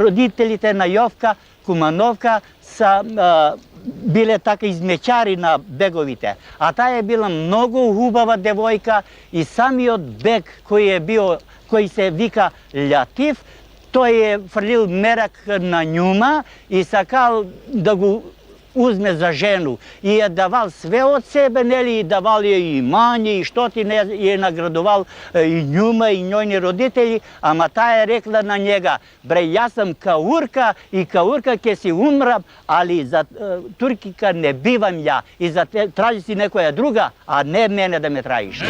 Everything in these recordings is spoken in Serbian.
родителите на Јовка Кумановка са биле така измечари на беговите. А таа е била многу хубава девојка и самиот бег кој се вика Лјатив, тој е фрлил мерак на њума и сакал да го узме за жену. И е давал све од себе, нели, и давал ја и имање, и што ти не е наградувал и њума, и њојни родители, ама таа е рекла на njega, бре, јас сам каурка и каурка ќе си умрам, али за туркика не бивам ја и за тражи си некоја друга, а не мене да ме траиш.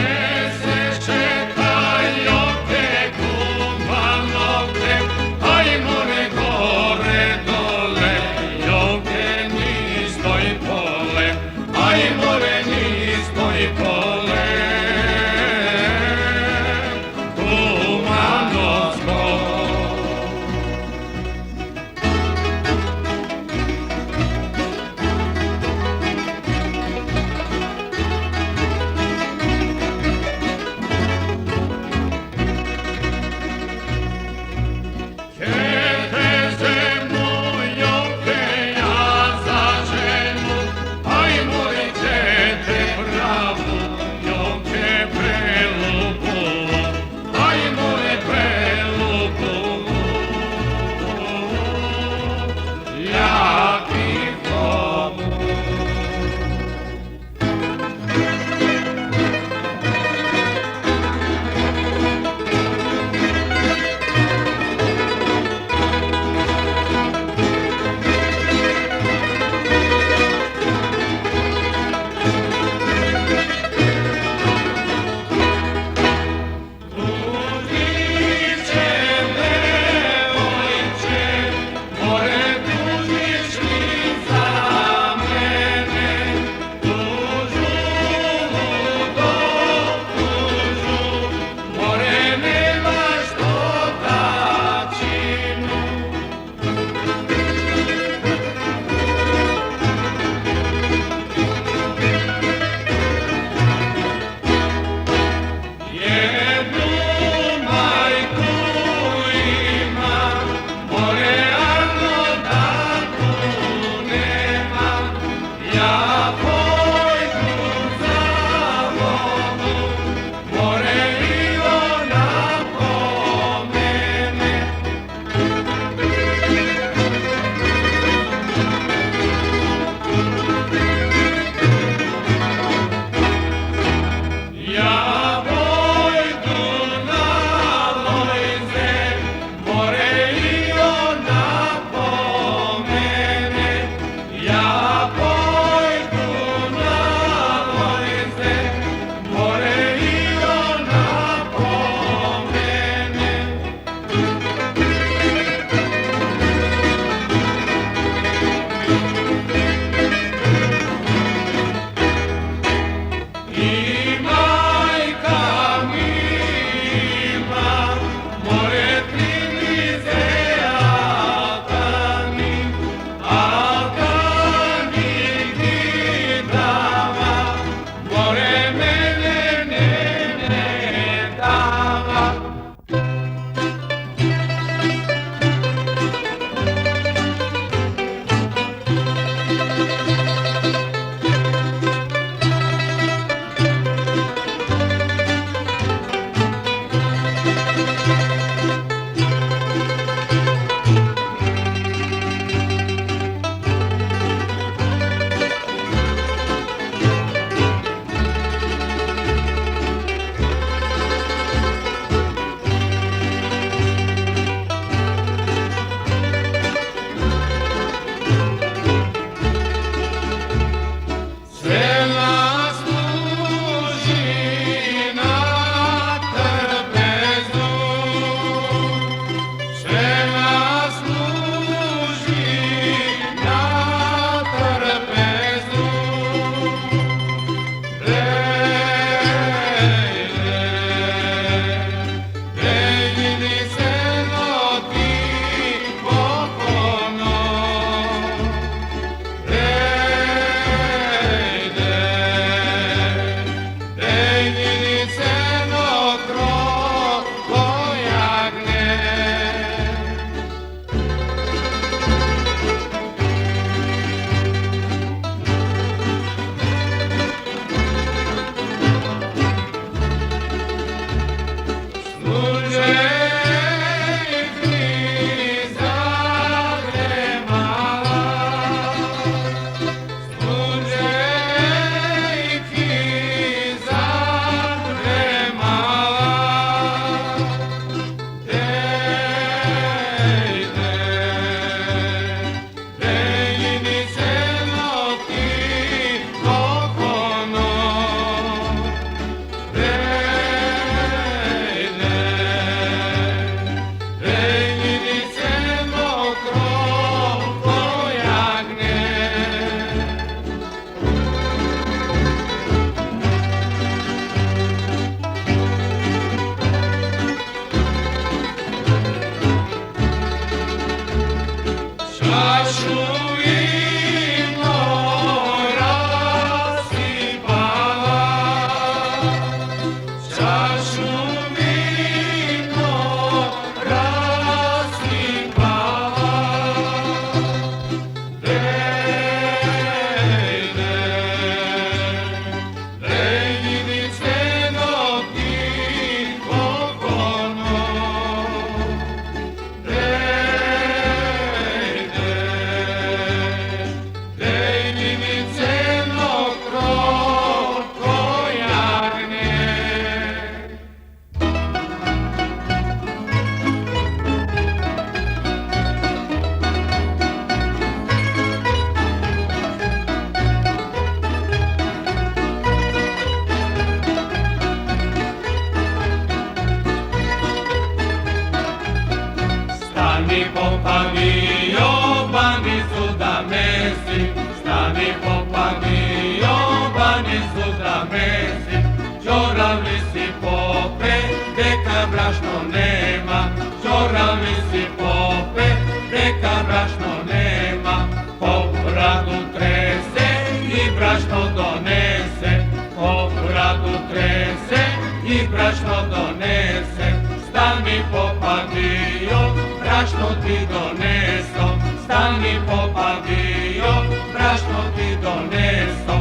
Stani popadio, bani su da mesi, stani popadio, bani su da mesi, čoravli si pope, deka brašno nema, čoravli si pope, deka brašno nema, pop radu trese i brašno donese, pop radu trese i brašno donese, stani popadio, brašno ti doneso, stani popadio, brašno ti doneso.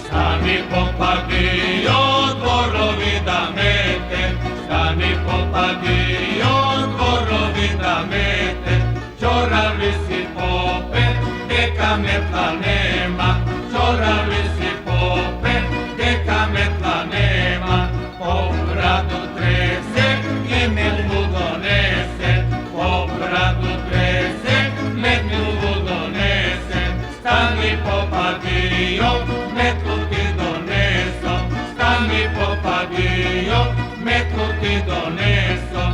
Stani popadio, dvorovi da mete, stani popadio, dvorovi da mete, čoravli si pope, deka metla nema, čoravli si pope, deka metla nema, pop radu trese i metlu donese, pop radu trese, metlu donese, stani popadio, metlu ti doneso, stani popadio, metlu ti doneso.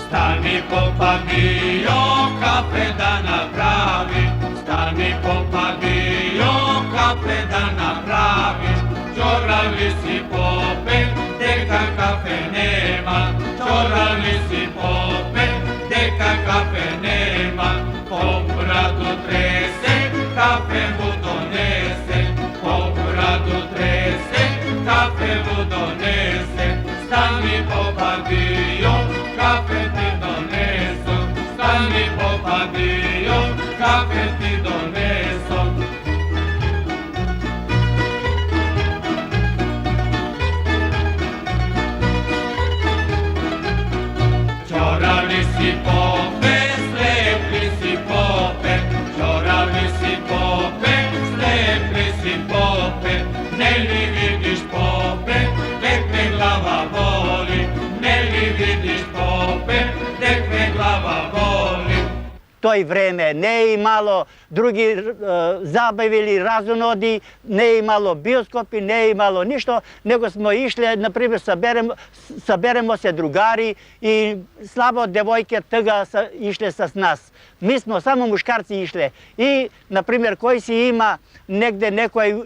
Stani popadio, kafe da napravi, stani popadio, kafe da napravi, čoravli si pope, deka kafe nema, čoravli si pope, deka kafe nema, pop radu trese, kafe mu donese, pop radu trese, kafe mu donese, stani popadio, kafe ti doneso, stani popadio, kafe ti doneso. Čoravli si pope, slepli si pope, čoravli si pope, slepli si pope, ne li vidiš pope, dek me glava boli, ne li vidiš pope, dek me glava boli. toj vreme ne imalo drugi zabavili razonodi, ne imalo bioskopi, ne imalo ništa, nego smo išli, na primjer, saberemo se drugari i slabo devojke tega išle sa nas. Mi smo samo muškarci išli i, na primjer, koji si ima negde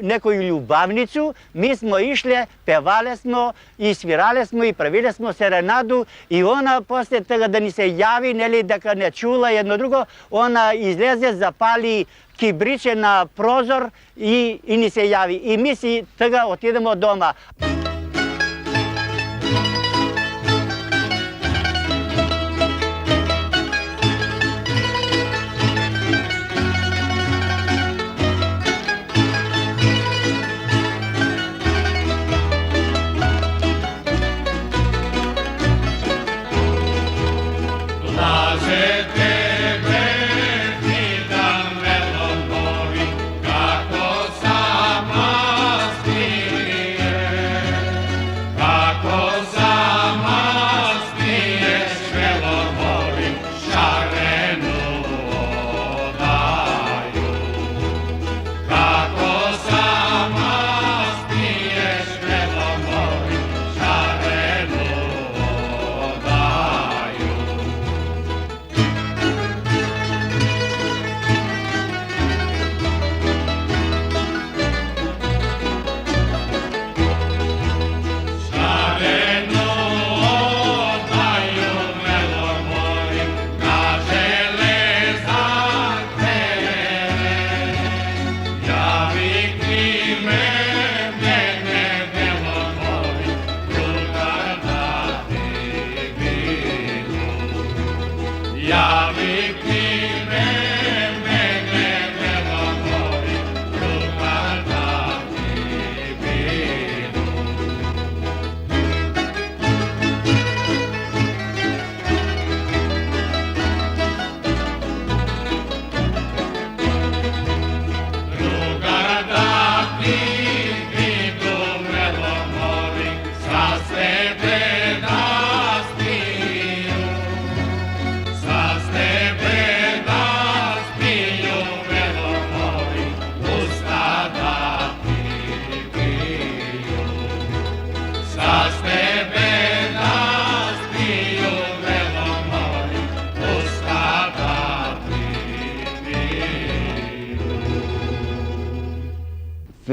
nekoju ljubavnicu, mi smo išli, pevali smo i svirali smo i pravili smo serenadu i ona posle tega da ni se javi, neli da ne čula jedno drugo, ona izleze, zapali kibriće na prozor i ni se javi. I mi si tega otidemo doma.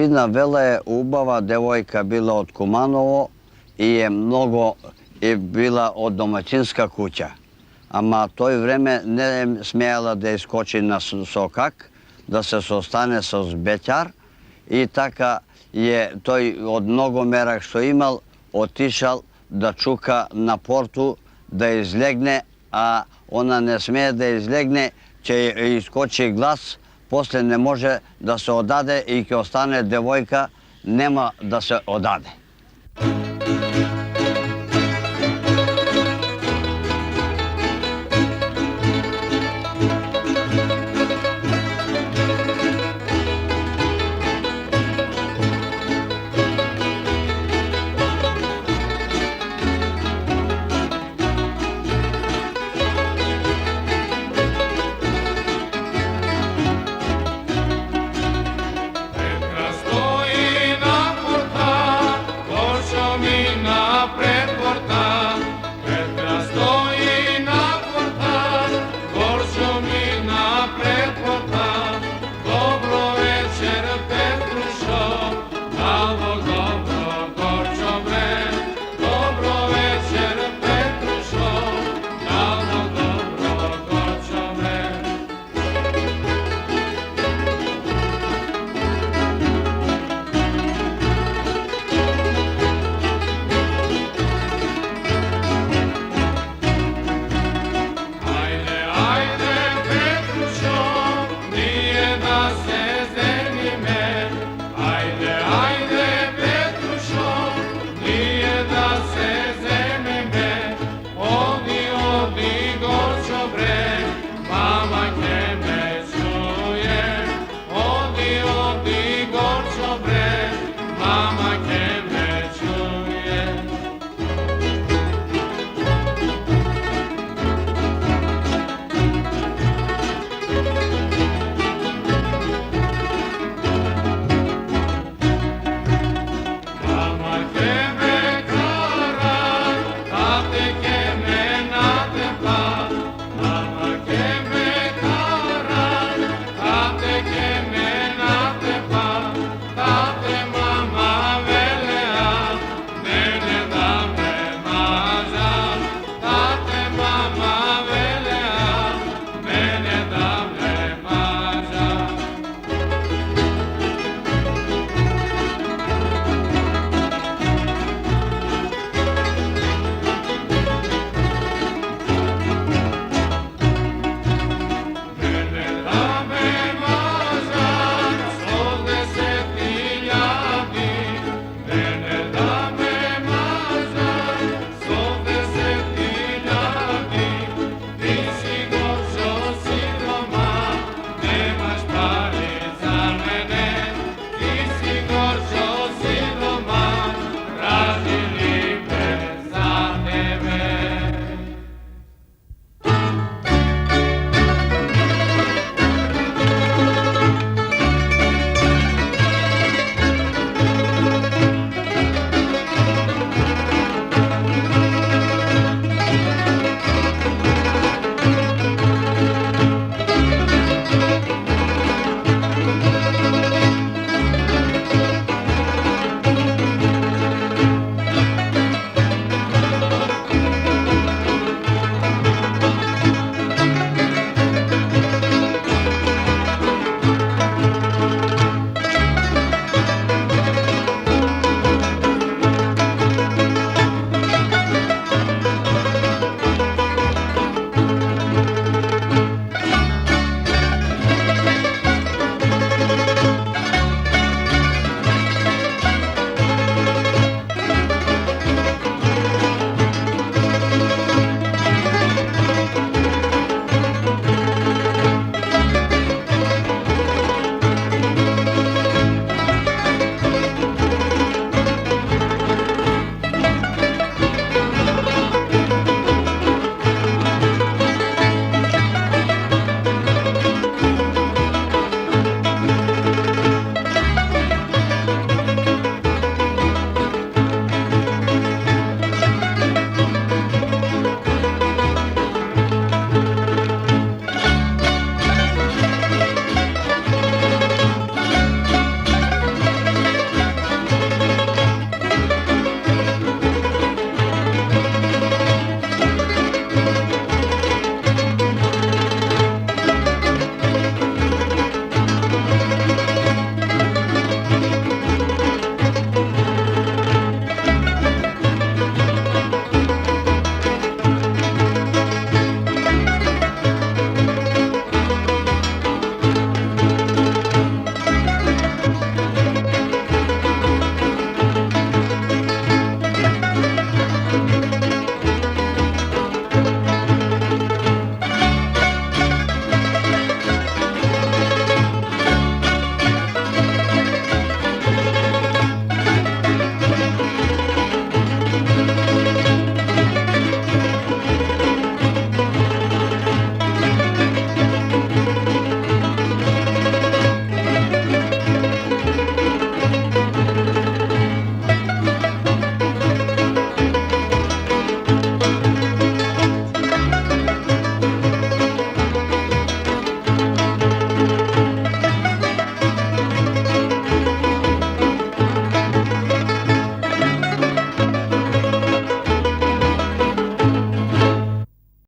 Свидна Вела е убава девојка била од Куманово и е многу била од домаќинска куќа. Ама тој време не смеела да искочи на сокак, да се состане со беќар и така е тој од многу мерак што имал, отишал да чука на порту да излегне, а она не смее да излегне, ќе искочи глас, после не може да се одаде и ќе остане девојка, нема да се одаде.